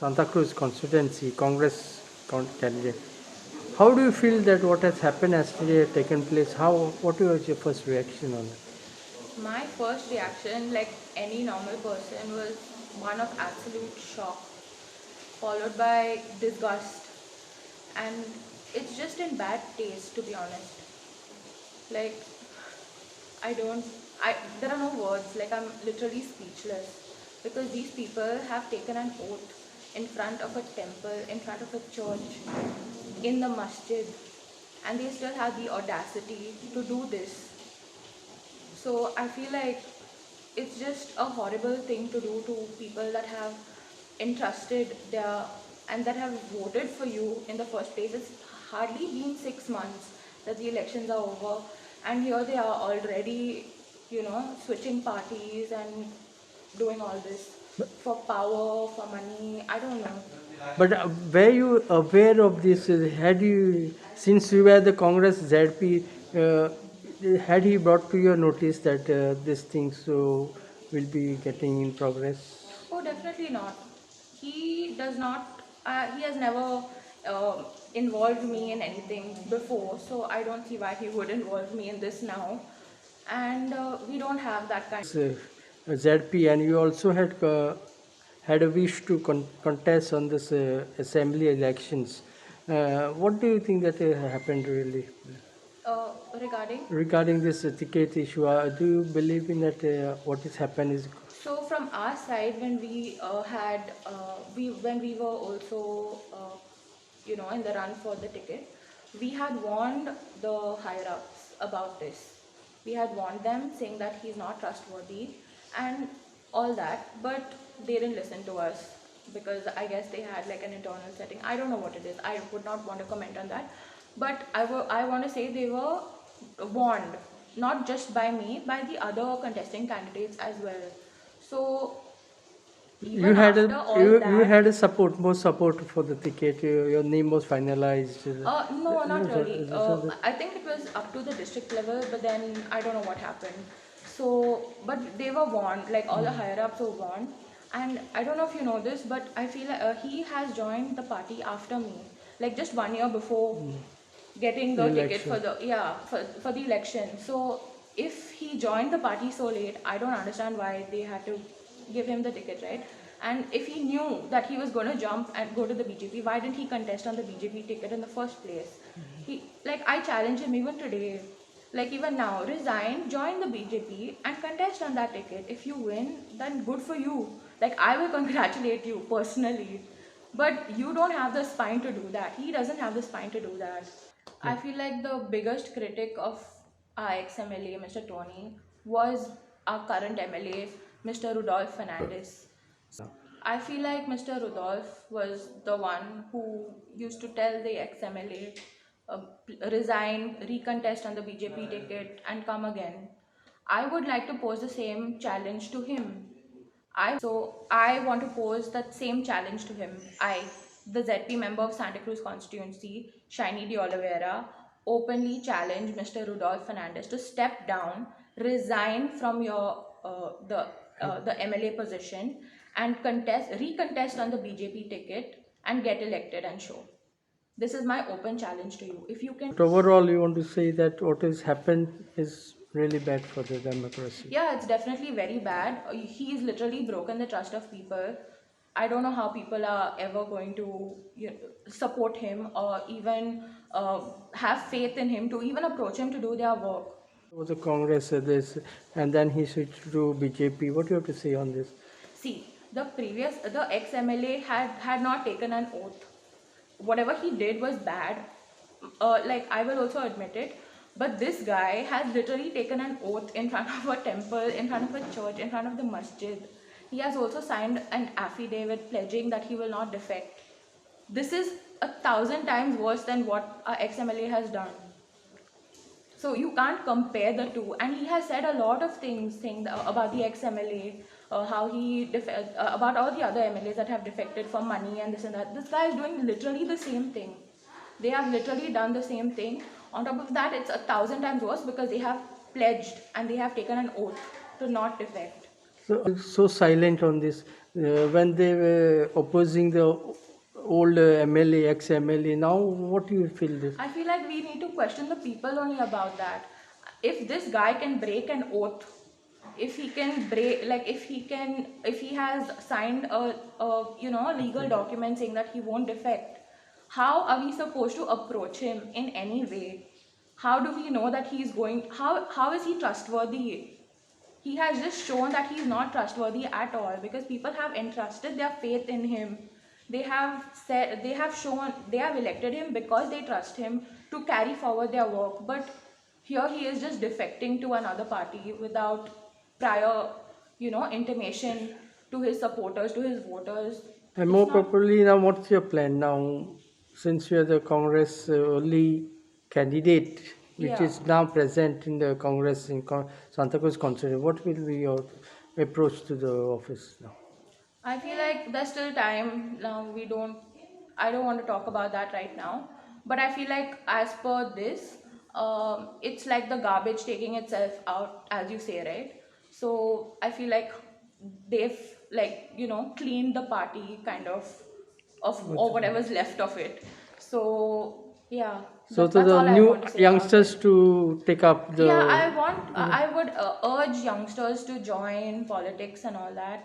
Santa Cruz constituency Congress candidate. How do you feel that what has happened yesterday taken place? What was your first reaction on it? My first reaction, like any normal person, was one of absolute shock, followed by disgust, and it's just in bad taste, to be honest. Like, I don't, there are no words, like, I'm literally speechless because these people have taken an oath in front of a temple, in front of a church, in the masjid, and they still have the audacity to do this. So I feel like it's just a horrible thing to do to people that have entrusted their and that have voted for you in the first place. It's hardly been 6 months that the elections are over, and here they are already, switching parties and doing all this for power, for money. I don't know. But were you aware of this? Had you, since you were the Congress ZP, had he brought to your notice that this thing so will be getting in progress? Oh, definitely not. He does not, he has never involved me in anything before, so I don't see why he would involve me in this now. And we don't have that kind. ZP, and you also had a wish to contest on this assembly elections. What do you think that happened really Regarding. regarding this ticket issue? Do you believe in that what has happened is So from our side, when we when we were also in the run for the ticket, we had warned the higher ups about this. We had warned them saying that he's not trustworthy and all that, but they didn't listen to us because I guess they had like an internal setting. I don't know what it is. I would not want to comment on that, but I want to say they were warned, not just by me, by the other contesting candidates as well. So you even had a after all you that, had a more support for the ticket. Your name was finalized. no, not really. I think it was up to the district level, but then I don't know what happened. So, but they were warned, like all the higher ups were warned. And I don't know if you know this, but I feel like he has joined the party after me, like just 1 year before getting the ticket Election. for for the election. So if he joined the party so late, I don't understand why they had to give him the ticket, right? And if he knew that he was going to jump and go to the BJP, why didn't he contest on the BJP ticket in the first place? He, like, I challenge him even today, like even now, resign, join the BJP and contest on that ticket. If you win, then good for you. Like, I will congratulate you personally, but you don't have the spine to do that. He doesn't have the spine to do that. I feel like the biggest critic of our ex-MLA, Mr. Tony, was our current MLA, Mr. Rudolf Fernandes. I feel like Mr. Rudolf was the one who used to tell the ex-MLA, resign, recontest on the BJP ticket, and come again. I would like to pose the same challenge to him. I want to pose that same challenge to him. I, the ZP member of Santa Cruz constituency, Shiny de Oliveira, openly challenge Mr. Rudolf Fernandes to step down, resign from your the MLA position, and recontest on the BJP ticket and get elected and show. This is my open challenge to you. If you can. But overall, you want to say that what has happened is really bad for the democracy. Yeah, it's definitely very bad. He's literally broken the trust of people. I don't know how people are ever going to support him or even have faith in him to even approach him to do their work. There was a Congress this, and then he switched to BJP. What do you have to say on this? See, the ex MLA had not taken an oath. Whatever he did was bad. Like, I will also admit it. But this guy has literally taken an oath in front of a temple, in front of a church, in front of the masjid. He has also signed an affidavit pledging that he will not defect. This is 1,000 times worse than what our ex-MLA has done. So you can't compare the two. And he has said a lot of things saying about the ex-MLA, how about all the other MLAs that have defected for money and this and that. This guy is doing literally the same thing. They have literally done the same thing. On top of that, it's 1,000 times worse because they have pledged and they have taken an oath to not defect. So silent on this when they were opposing the old MLA, ex-MLA. Now, what do you feel this? I feel like we need to question the people only about that. If this guy can break an oath, if he can break, like if he has signed a legal document saying that he won't defect, how are we supposed to approach him in any way? How do we know that he's going? How is he trustworthy? He has just shown that he's not trustworthy at all, because people have entrusted their faith in him. They have elected him because they trust him to carry forward their work. But here he is just defecting to another party without prior, intimation to his supporters, to his voters. And It's more not. properly, now what's your plan now? Since you are the Congress only candidate, which Yeah. is now present in the Congress in Santa Cruz constituency, what will be your approach to the office now? I feel like there's still time. Now I don't want to talk about that right now. But I feel like as per this, it's like the garbage taking itself out, as you say, right? So I feel like they've cleaned the party kind of or whatever's left of it. So yeah, So to that's the all I new want to say about it. youngsters to take up Yeah, the I would urge youngsters to join politics and all that.